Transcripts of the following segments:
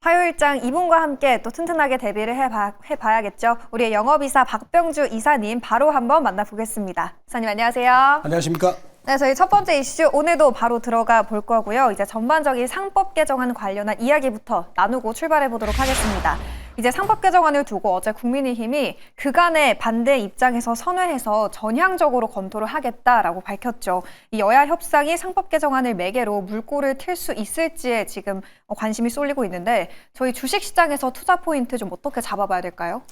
화요일장 이분과 함께 또 튼튼하게 대비를 해봐야겠죠. 우리의 영업이사 박병주 이사님 바로 한번 만나보겠습니다. 이사님 안녕하세요. 안녕하십니까? 네, 저희 첫 번째 이슈 오늘도 바로 들어가 볼 거고요. 이제 전반적인 상법 개정안 관련한 이야기부터 나누고 출발해 보도록 하겠습니다. 이제 상법 개정안을 두고 어제 국민의힘이 그간의 반대 입장에서 선회해서 전향적으로 검토를 하겠다라고 밝혔죠. 이 여야 협상이 상법 개정안을 매개로 물꼬를 틀 수 있을지에 지금 관심이 쏠리고 있는데 저희 주식시장에서 투자 포인트 좀 어떻게 잡아봐야 될까요?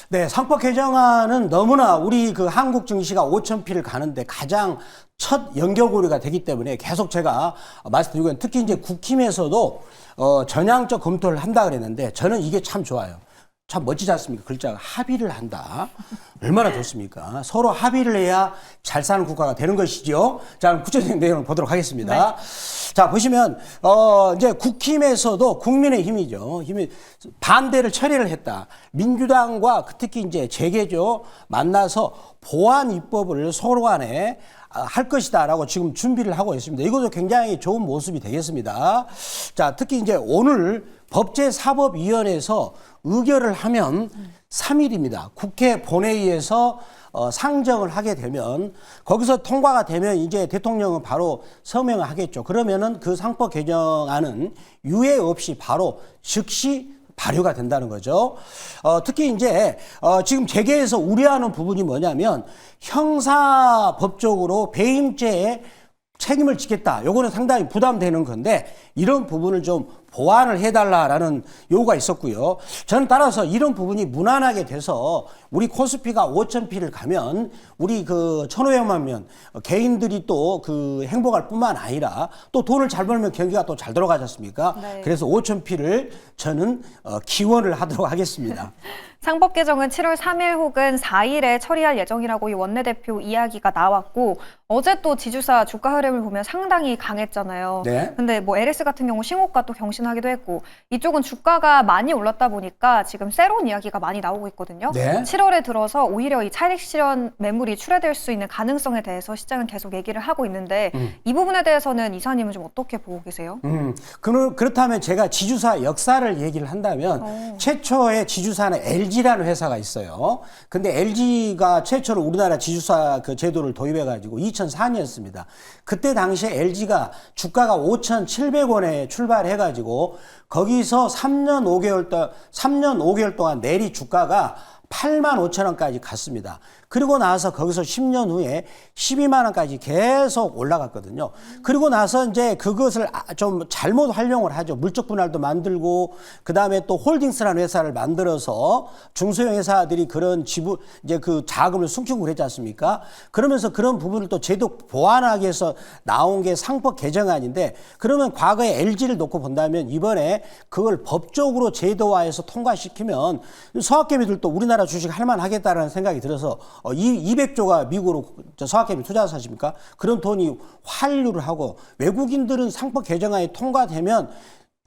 네, 상법 개정안은 너무나 우리 그 한국 증시가 5,000피를 가는데 가장 첫 연결고리가 되기 때문에 계속 제가 말씀드리고 특히 이제 국힘에서도 전향적 검토를 한다 그랬는데 저는 이게 참 좋아요. 참 멋지지 않습니까? 글자가 합의를 한다. 얼마나 좋습니까? 서로 합의를 해야 잘 사는 국가가 되는 것이죠. 자, 그럼 구체적인 내용을 보도록 하겠습니다. 네. 자, 보시면, 이제 국힘에서도 국민의힘이죠. 힘이 반대를 철회를 했다. 민주당과 특히 이제 재계죠. 만나서 보완 입법을 서로 간에 할 것이다라고 지금 준비를 하고 있습니다. 이것도 굉장히 좋은 모습이 되겠습니다. 자, 특히 이제 오늘 법제사법위원회에서 의결을 하면 3일입니다. 국회 본회의에서 상정을 하게 되면 거기서 통과가 되면 이제 대통령은 바로 서명을 하겠죠. 그러면은 그 상법 개정안은 유예 없이 바로 즉시 발효가 된다는 거죠. 특히 이제 지금 재계에서 우려하는 부분이 뭐냐면 형사법적으로 배임죄에 책임을 지겠다. 요거는 상당히 부담되는 건데 이런 부분을 좀 보완을 해달라라는 요구가 있었고요. 저는 따라서 이런 부분이 무난하게 돼서 우리 코스피가 5,000피를 가면 우리 그 1,500만 명 개인들이 또 그 행복할 뿐만 아니라 또 돈을 잘 벌면 경기가 또 잘 돌아가지 않습니까? 네. 그래서 5,000피를 저는 기원을 하도록 하겠습니다. 상법 개정은 7월 3일 혹은 4일에 처리할 예정이라고 이 원내대표 이야기가 나왔고 어제 또 지주사 주가 흐름을 보면 상당히 강했잖아요. 네. 근데 뭐 LS 같은 경우 신고가 또 경신하기도 했고 이쪽은 주가가 많이 올랐다 보니까 지금 새로운 이야기가 많이 나오고 있거든요. 네. 7월에 들어서 오히려 이 차익 실현 매물이 출회될 수 있는 가능성에 대해서 시장은 계속 얘기를 하고 있는데 이 부분에 대해서는 이사님은 좀 어떻게 보고 계세요? 그렇다면 제가 지주사 역사를 얘기를 한다면 최초의 지주사는 LG라는 회사가 있어요. 근데 LG가 최초로 우리나라 지주사 그 제도를 도입해가지고 2004년이었습니다. 그때 당시에 LG가 주가가 5,700원에 출발해가지고 거기서 3년 5개월 동안 내리 주가가 85,000원까지 갔습니다. 그리고 나서 거기서 10년 후에 12만 원까지 계속 올라갔거든요. 그리고 나서 이제 그것을 좀 잘못 활용을 하죠. 물적 분할도 만들고 그다음에 또 홀딩스라는 회사를 만들어서 중소형 회사들이 그런 지분 이제 그 자금을 숨기고 그랬지 않습니까? 그러면서 그런 부분을 또 제도 보완하기 위해서 나온 게 상법 개정안인데 그러면 과거에 LG를 놓고 본다면 이번에 그걸 법적으로 제도화해서 통과시키면 서학개미들도 우리나라 주식 할만하겠다라는 생각이 들어서 200조가 미국으로 서학개미 투자해서 하십니까? 그런 돈이 환류를 하고 외국인들은 상법 개정안이 통과되면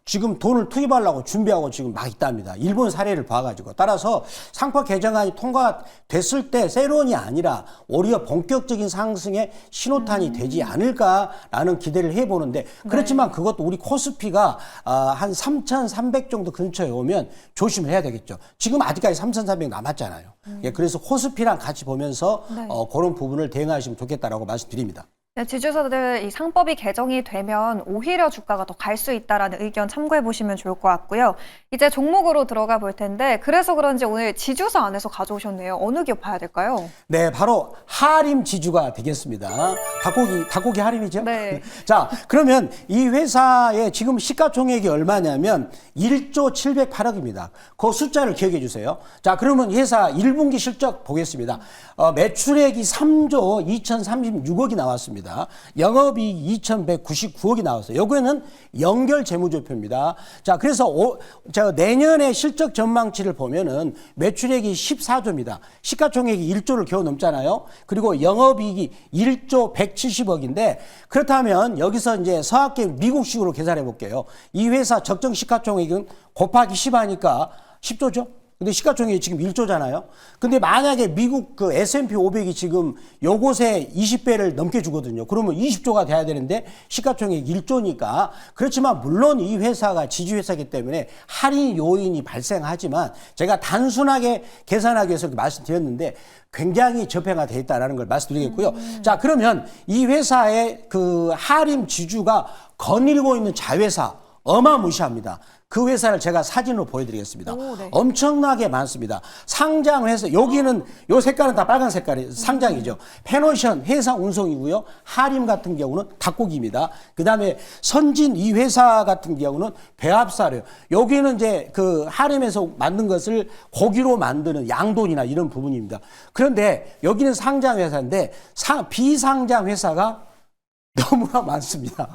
지금 돈을 투입하려고 준비하고 지금 막 있답니다. 일본 사례를 봐가지고. 따라서 상법 개정안이 통과됐을 때 세론이 아니라 오히려 본격적인 상승의 신호탄이 되지 않을까라는 기대를 해보는데 그렇지만 그것도 우리 코스피가 한 3,300 정도 근처에 오면 조심을 해야 되겠죠. 지금 아직까지 3,300 남았잖아요. 예, 그래서 코스피랑 같이 보면서 그런 부분을 대응하시면 좋겠다라고 말씀드립니다. 네, 지주사들 이 상법이 개정이 되면 오히려 주가가 더 갈 수 있다라는 의견 참고해 보시면 좋을 것 같고요. 이제 종목으로 들어가 볼 텐데 그래서 그런지 오늘 지주사 안에서 가져오셨네요. 어느 기업 봐야 될까요? 네, 바로 하림 지주가 되겠습니다. 닭고기 하림이죠? 네. 자, 그러면 이 회사의 지금 시가총액이 얼마냐면 1조 708억입니다. 그 숫자를 기억해 주세요. 자, 그러면 회사 1분기 실적 보겠습니다. 매출액이 3조 2,036억이 나왔습니다. 영업이익 2,199억이 나왔어요. 여기에는 연결 재무제표입니다. 자, 그래서 제가 내년에 실적 전망치를 보면은 매출액이 14조입니다. 시가총액이 1조를 겨우 넘잖아요. 그리고 영업이익이 1조 170억인데 그렇다면 여기서 이제 서학개미 미국식으로 계산해 볼게요. 이 회사 적정 시가총액은 곱하기 10 하니까 10조죠? 근데 시가총액이 지금 1조잖아요. 근데 만약에 미국 그 S&P 500이 지금 요것에 20배를 넘게 주거든요. 그러면 20조가 돼야 되는데 시가총액 1조니까. 그렇지만 물론 이 회사가 지주회사이기 때문에 할인 요인이 발생하지만 제가 단순하게 계산하기 위해서 이렇게 말씀드렸는데 굉장히 저평가되어 있다는 걸 말씀드리겠고요. 자, 그러면 이 회사의 그 할인 지주가 거닐고 있는 자회사 어마무시합니다. 그 회사를 제가 사진으로 보여드리겠습니다. 오, 네. 엄청나게 많습니다. 상장 회사, 여기는 요 색깔은 다 빨간 색깔이 상장이죠. 페노션 회사 운송이고요. 하림 같은 경우는 닭고기입니다. 그다음에 선진 이 회사 같은 경우는 배합사료. 여기는 이제 그 하림에서 만든 것을 고기로 만드는 양돈이나 이런 부분입니다. 그런데 여기는 상장 회사인데 비상장 회사가 너무나 많습니다.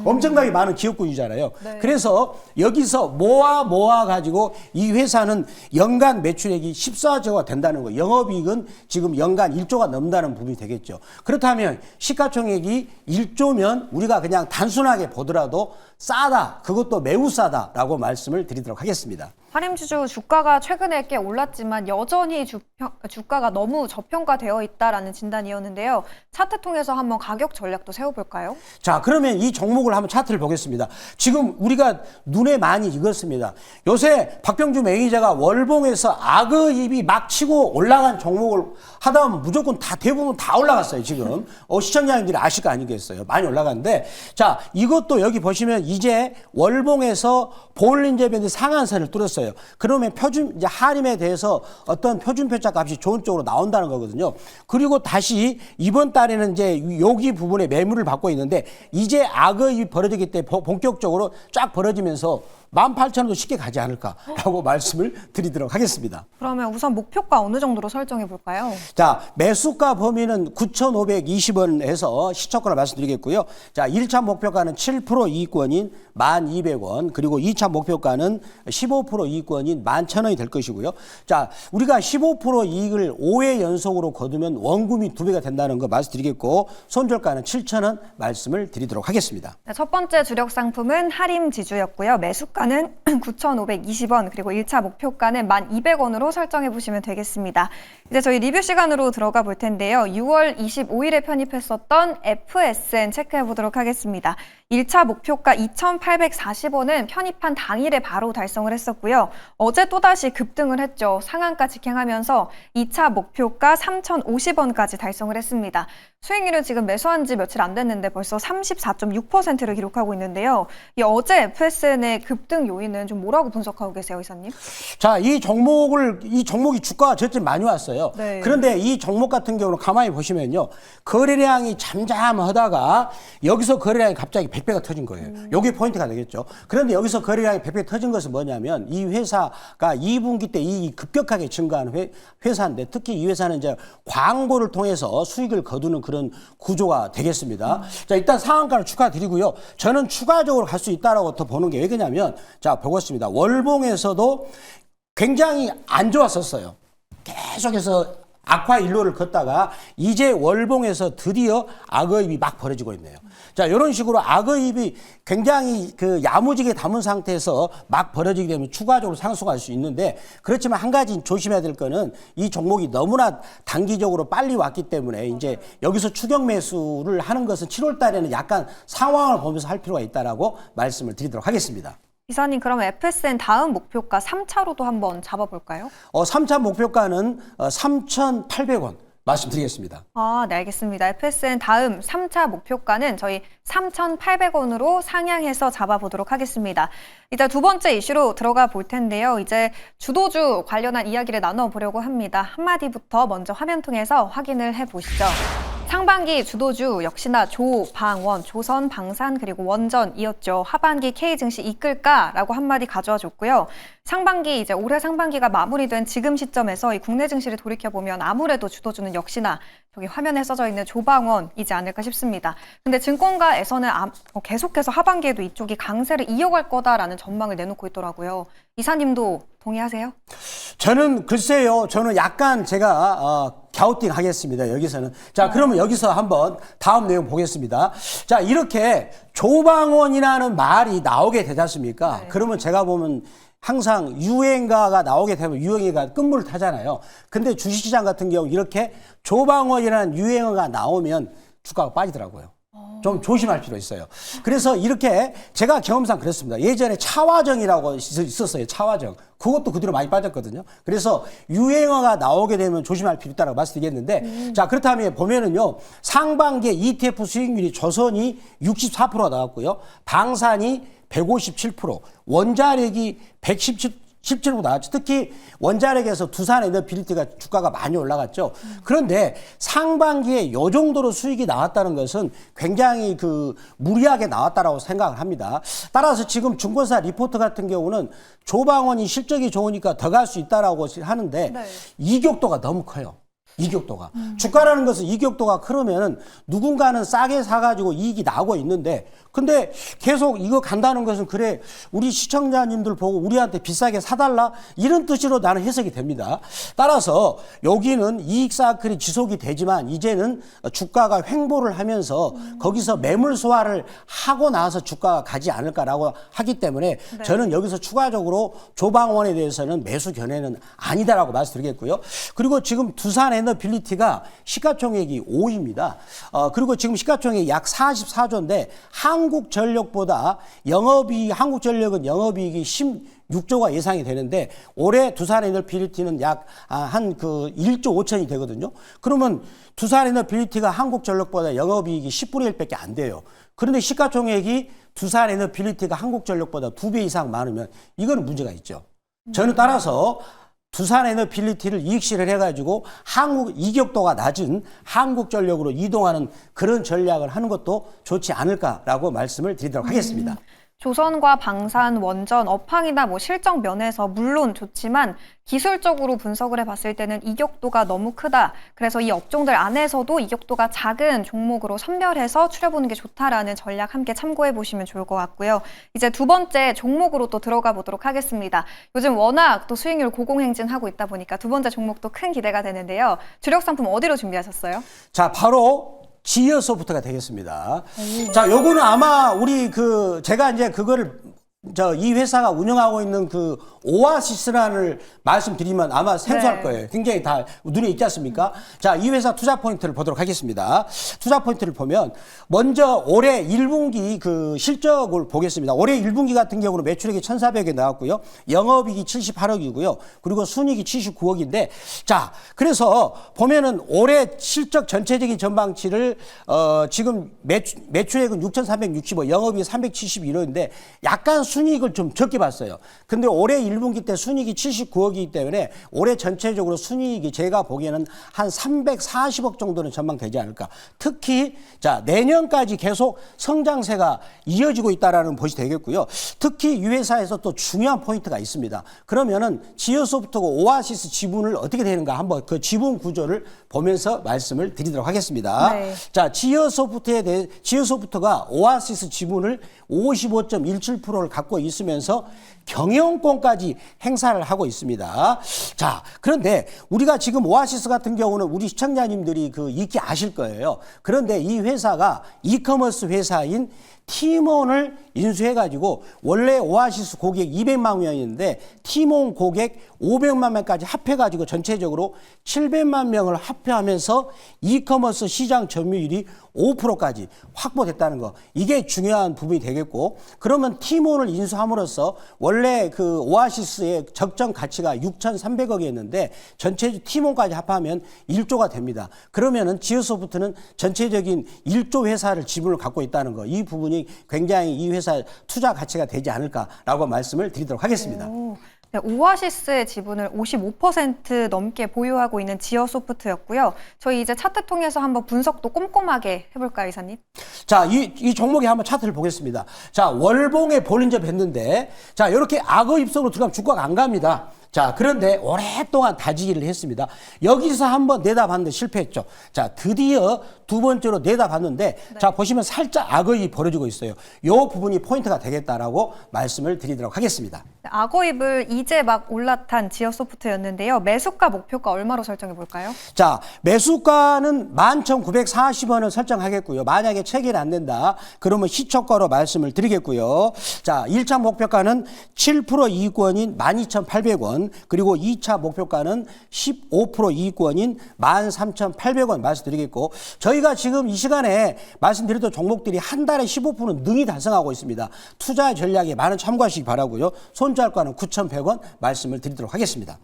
엄청나게 많은 기업군이잖아요. 네. 그래서 여기서 모아 가지고 이 회사는 연간 매출액이 14조가 된다는 거예요. 영업이익은 지금 연간 1조가 넘는다는 부분이 되겠죠. 그렇다면 시가총액이 1조면 우리가 그냥 단순하게 보더라도 싸다, 그것도 매우 싸다라고 말씀을 드리도록 하겠습니다. 하림지주 주가가 최근에 꽤 올랐지만 여전히 주가가 너무 저평가되어 있다라는 진단이었는데요. 차트 통해서 한번 가격 전략도 세워볼까요? 자, 그러면 이 종목을 한번 차트를 보겠습니다. 지금 우리가 눈에 많이 익었습니다. 요새 박병주 매니저가 월봉에서 악의입이 막 치고 올라간 종목을 하다 보면 무조건 다 대부분 다 올라갔어요, 지금. 시청자님들이 아실 거 아니겠어요? 많이 올라갔는데, 자, 이것도 여기 보시면 이제 월봉에서 볼린저밴드 상한선을 뚫었어요. 그러면 표준, 이제 하림에 대해서 어떤 표준표차 값이 좋은 쪽으로 나온다는 거거든요. 그리고 다시 이번 달에는 이제 여기 부분에 매물을 받고 있는데 이제 악의입이 벌어지기 때문에 본격적으로 쫙 벌어지면서 18,000원도 쉽게 가지 않을까라고 말씀을 드리도록 하겠습니다. 그러면 우선 목표가 어느 정도로 설정해 볼까요? 자, 매수가 범위는 9,520원에서 시초가를 말씀드리겠고요. 자, 1차 목표가는 7% 이익권인 1,200원, 그리고 2차 목표가는 15% 이익권인 11,000원이 될 것이고요. 자, 우리가 15% 이익을 5회 연속으로 거두면 원금이 2배가 된다는 거 말씀드리겠고, 손절가는 7,000원 말씀을 드리도록 하겠습니다. 네, 첫 번째 주력 상품은 하림지주였고요. 매수가는 9,520원, 그리고 1차 목표가는 1,200원으로 설정해 보시면 되겠습니다. 이제 저희 리뷰 시간으로 들어가 볼 텐데요. 6월 25일에 편입했었던 FSN 체크해 보도록 하겠습니다. 1차 목표가 2,840원은 편입한 당일에 바로 달성을 했었고요. 어제 또다시 급등을 했죠. 상한가 직행하면서 2차 목표가 3,050원까지 달성을 했습니다. 수익률은 지금 매수한 지 며칠 안 됐는데 벌써 34.6%를 기록하고 있는데요. 이 어제 FSN의 급등 요인은 좀 뭐라고 분석하고 계세요, 이사님? 자, 이 종목이 주가가 저점 많이 왔어요. 네. 그런데 이 종목 같은 경우는 가만히 보시면요. 거래량이 잠잠하다가 여기서 거래량이 갑자기 100배가 터진 거예요. 여기 포인트가 되겠죠. 그런데 여기서 거래량이 100배 터진 것은 뭐냐면 이 회사가 2분기 때 이익이 급격하게 증가한 회사인데 특히 이 회사는 이제 광고를 통해서 수익을 거두는 그런 구조가 되겠습니다. 자, 일단 상한가를 축하드리고요. 저는 추가적으로 갈 수 있다라고 더 보는 게 왜 그러냐면 자, 보겠습니다. 월봉에서도 굉장히 안 좋았었어요. 계속해서 악화 일로를 걷다가 이제 월봉에서 드디어 악의입이 막 벌어지고 있네요. 자, 이런 식으로 악의입이 굉장히 그 야무지게 담은 상태에서 막 벌어지게 되면 추가적으로 상승할 수 있는데 그렇지만 한 가지 조심해야 될 거는 이 종목이 너무나 단기적으로 빨리 왔기 때문에 이제 여기서 추격 매수를 하는 것은 7월 달에는 약간 상황을 보면서 할 필요가 있다라고 말씀을 드리도록 하겠습니다. 이사님, 그러면 FSN 다음 목표가 3차로도 한번 잡아볼까요? 3차 목표가는 3,800원 말씀드리겠습니다. 네, 알겠습니다. FSN 다음 3차 목표가는 저희 3,800원으로 상향해서 잡아보도록 하겠습니다. 이제 두 번째 이슈로 들어가 볼 텐데요. 이제 주도주 관련한 이야기를 나눠보려고 합니다. 한마디부터 먼저 화면 통해서 확인을 해보시죠. 상반기 주도주 역시나 조방원, 조선, 방산, 그리고 원전이었죠. 하반기 K증시 이끌까라고 한마디 가져와 줬고요. 상반기, 이제 올해 상반기가 마무리된 지금 시점에서 이 국내 증시를 돌이켜보면 아무래도 주도주는 역시나 저기 화면에 써져 있는 조방원이지 않을까 싶습니다. 근데 증권가에서는 계속해서 하반기에도 이쪽이 강세를 이어갈 거다라는 전망을 내놓고 있더라고요. 이사님도 동의하세요? 저는 글쎄요. 저는 약간 제가 갸우띵 하겠습니다. 여기서는. 자, 그러면 여기서 한번 다음 내용 보겠습니다. 자, 이렇게 조방원이라는 말이 나오게 되지 않습니까? 네. 그러면 제가 보면 항상 유행가가 나오게 되면 유행가가 끝물을 타잖아요. 근데 주식시장 같은 경우 이렇게 조방원이라는 유행어가 나오면 주가가 빠지더라고요. 좀 조심할 필요 있어요. 그래서 이렇게 제가 경험상 그랬습니다. 예전에 차화정이라고 있었어요. 차화정. 그것도 그 뒤로 많이 빠졌거든요. 그래서 유행어가 나오게 되면 조심할 필요 있다고 말씀드리겠는데 자, 그렇다면 보면은요. 상반기에 ETF 수익률이 조선이 64%가 나왔고요. 방산이 157%, 원자력이 117% 나왔죠. 특히 원자력에서 두산 에너빌리티가 주가가 많이 올라갔죠. 그런데 상반기에 요 정도로 수익이 나왔다는 것은 굉장히 무리하게 나왔다라고 생각을 합니다. 따라서 지금 증권사 리포트 같은 경우는 조방원이 실적이 좋으니까 더 갈 수 있다라고 하는데 네. 이격도가 너무 커요. 이격도가. 주가라는 것은 이격도가 크면은 누군가는 싸게 사가지고 이익이 나고 있는데 근데 계속 이거 간다는 것은 그래 우리 시청자님들 보고 우리한테 비싸게 사달라 이런 뜻으로 나는 해석이 됩니다. 따라서 여기는 이익 사이클이 지속이 되지만 이제는 주가가 횡보를 하면서 거기서 매물 소화를 하고 나서 주가가 가지 않을까라고 하기 때문에 네. 저는 여기서 추가적으로 조방원에 대해서는 매수 견해는 아니다라고 말씀드리겠고요. 그리고 지금 두산 에너빌리티가 시가총액이 5위입니다. 그리고 지금 시가총액이 약 44조인데 한국전력보다 한국전력은 영업이익이 16조가 예상이 되는데 올해 두산에너빌리티는 약 한 1조 5천이 되거든요. 그러면 두산에너빌리티가 한국전력보다 영업이익이 10분의 1밖에 안 돼요. 그런데 시가총액이 두산에너빌리티가 한국전력보다 2배 이상 많으면 이거는 문제가 있죠. 저는 따라서 두산에너빌리티를 이익실을 해가지고 이격도가 낮은 한국전력으로 이동하는 그런 전략을 하는 것도 좋지 않을까라고 말씀을 드리도록 하겠습니다. 조선과 방산, 원전, 업황이나 실적 면에서 물론 좋지만 기술적으로 분석을 해봤을 때는 이격도가 너무 크다. 그래서 이 업종들 안에서도 이격도가 작은 종목으로 선별해서 추려보는 게 좋다라는 전략 함께 참고해 보시면 좋을 것 같고요. 이제 두 번째 종목으로 또 들어가 보도록 하겠습니다. 요즘 워낙 또 수익률 고공행진하고 있다 보니까 두 번째 종목도 큰 기대가 되는데요. 주력 상품 어디로 준비하셨어요? 자, 바로 지어소프트가 되겠습니다. 자, 요거는 아마 제가 이제 이 회사가 운영하고 있는 오아시스라는 말씀드리면 아마 생소할 네. 거예요. 굉장히 다 눈에 있지 않습니까? 자, 이 회사 투자 포인트를 보도록 하겠습니다. 투자 포인트를 보면 먼저 올해 1분기 실적을 보겠습니다. 올해 1분기 같은 경우는 매출액이 1,400억 나왔고요. 영업이익이 78억이고요. 그리고 순이익이 79억인데 자, 그래서 보면은 올해 실적 전체적인 전망치를 지금 매출액은 6,365, 영업이익이 371억인데 약간 순이익을 좀 적게 봤어요. 근데 올해 1분기 때 순이익이 79억이기 때문에 올해 전체적으로 순이익이 제가 보기에는 한 340억 정도는 전망되지 않을까. 특히 자, 내년까지 계속 성장세가 이어지고 있다라는 것이 되겠고요. 특히 이 회사에서 또 중요한 포인트가 있습니다. 그러면은 지어소프트가 오아시스 지분을 어떻게 되는가 한번 그 지분 구조를 보면서 말씀을 드리도록 하겠습니다. 네. 자, 지어소프트가 오아시스 지분을 55.17%를 갖고 있으면서 경영권까지 행사를 하고 있습니다. 자, 그런데 우리가 지금 오아시스 같은 경우는 우리 시청자님들이 익히 아실 거예요. 그런데 이 회사가 이커머스 회사인 티몬을 인수해가지고 원래 오아시스 고객 200만 명이었는데 티몬 고객 500만 명까지 합해가지고 전체적으로 700만 명을 합해하면서 이커머스 시장 점유율이 5%까지 확보됐다는 거. 이게 중요한 부분이 되겠고 그러면 티몬을 인수함으로써 원래 오아시스의 적정 가치가 6,300억이었는데 전체 티몬까지 합하면 1조가 됩니다. 그러면은 지어소프트는 전체적인 1조 회사를 지분을 갖고 있다는 거. 이 부분이 굉장히 이 회사 투자 가치가 되지 않을까라고 말씀을 드리도록 하겠습니다. 네, 오아시스의 지분을 55% 넘게 보유하고 있는 지어소프트였고요. 저희 이제 차트 통해서 한번 분석도 꼼꼼하게 해볼까요, 이사님? 자, 이 종목에 한번 차트를 보겠습니다. 자, 월봉에 볼린저 뵀는데, 자, 이렇게 악어 입성으로 들어가면 주가가 안 갑니다. 자, 그런데 오랫동안 다지기를 했습니다. 여기서 한번 내다봤는데 실패했죠. 자, 드디어 두 번째로 내다봤는데 네. 자, 보시면 살짝 악의이 벌어지고 있어요. 요 부분이 포인트가 되겠다라고 말씀을 드리도록 하겠습니다. 악어입을 이제 막 올라탄 지어소프트였는데요. 매수가 목표가 얼마로 설정해 볼까요? 자, 매수가는 11,940원을 설정하겠고요. 만약에 체결이 안 된다, 그러면 시초가로 말씀을 드리겠고요. 자, 1차 목표가는 7% 이익권인 12,800원, 그리고 2차 목표가는 15% 이익권인 13,800원 말씀드리겠고, 저희가 지금 이 시간에 말씀드렸던 종목들이 한 달에 15% 능히 달성하고 있습니다. 투자 전략에 많은 참고하시기 바라고요. 손절가는 9,100원 말씀을 드리도록 하겠습니다.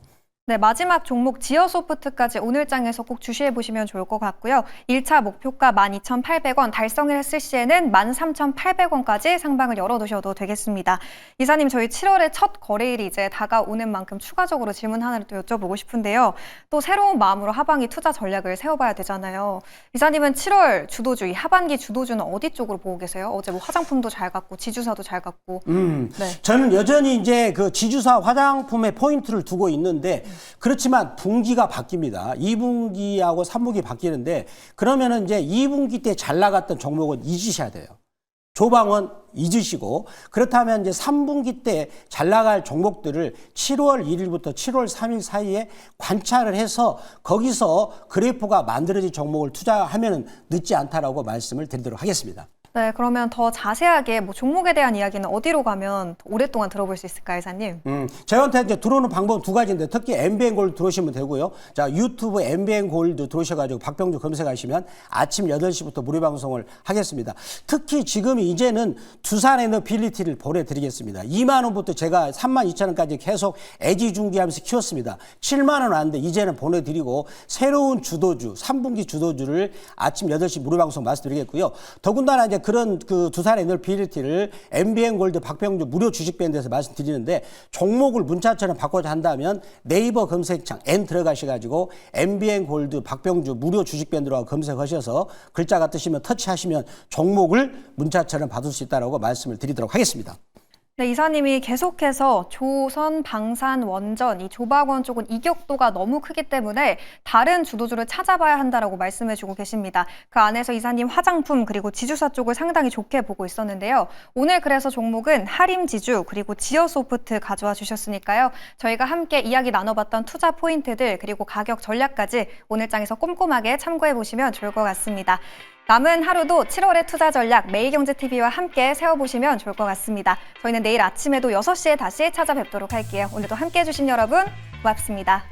네, 마지막 종목 지어소프트까지 오늘 장에서 꼭 주시해 보시면 좋을 것 같고요. 1차 목표가 12,800원, 달성을 했을 시에는 13,800원까지 상방을 열어두셔도 되겠습니다. 이사님, 저희 7월에 첫 거래일이 이제 다가오는 만큼 추가적으로 질문 하나를 또 여쭤보고 싶은데요. 또 새로운 마음으로 하반기 투자 전략을 세워봐야 되잖아요. 이사님은 7월 주도주, 하반기 주도주는 어디 쪽으로 보고 계세요? 어제 뭐 화장품도 잘 갔고, 지주사도 잘 갔고. 네. 저는 여전히 이제 그 지주사 화장품에 포인트를 두고 있는데, 그렇지만 분기가 바뀝니다. 2분기하고 3분기 바뀌는데, 그러면은 이제 2분기 때 잘 나갔던 종목은 잊으셔야 돼요. 조방은 잊으시고, 그렇다면 이제 3분기 때 잘 나갈 종목들을 7월 1일부터 7월 3일 사이에 관찰을 해서 거기서 그래프가 만들어진 종목을 투자하면은 늦지 않다라고 말씀을 드리도록 하겠습니다. 네, 그러면 더 자세하게 뭐 종목에 대한 이야기는 어디로 가면 오랫동안 들어볼 수 있을까요, 이사님? 저한테 이제 들어오는 방법은 두 가지인데, 특히 MBN 골드 들어오시면 되고요. 자, 유튜브 MBN 골드 들어오셔가지고 박병주 검색하시면 아침 8시부터 무료 방송을 하겠습니다. 특히 지금 이제는 두산 에너빌리티를 보내드리겠습니다. 2만 원부터 제가 3만 2천 원까지 계속 애지중지하면서 키웠습니다. 7만 원 왔는데 이제는 보내드리고, 새로운 주도주, 3분기 주도주를 아침 8시 무료 방송 말씀드리겠고요. 더군다나 이제 그런 그 두산 에너빌리티를 MBN 골드 박병주 무료 주식밴드에서 말씀드리는데, 종목을 문자처럼 바꿔서 한다면 네이버 검색창 N 들어가셔가지고 MBN 골드 박병주 무료 주식밴드라고 검색하셔서 글자가 뜨시면 터치하시면 종목을 문자처럼 받을 수 있다고 말씀을 드리도록 하겠습니다. 네, 이사님이 계속해서 조선, 방산, 원전, 이 조박원 쪽은 이격도가 너무 크기 때문에 다른 주도주를 찾아봐야 한다라고 말씀해주고 계십니다. 그 안에서 이사님 화장품 그리고 지주사 쪽을 상당히 좋게 보고 있었는데요. 오늘 그래서 종목은 하림지주 그리고 지어소프트 가져와 주셨으니까요. 저희가 함께 이야기 나눠봤던 투자 포인트들 그리고 가격 전략까지 오늘 장에서 꼼꼼하게 참고해보시면 좋을 것 같습니다. 남은 하루도 7월의 투자 전략 매일경제TV와 함께 세워보시면 좋을 것 같습니다. 저희는 내일 아침에도 6시에 다시 찾아뵙도록 할게요. 오늘도 함께해 주신 여러분 고맙습니다.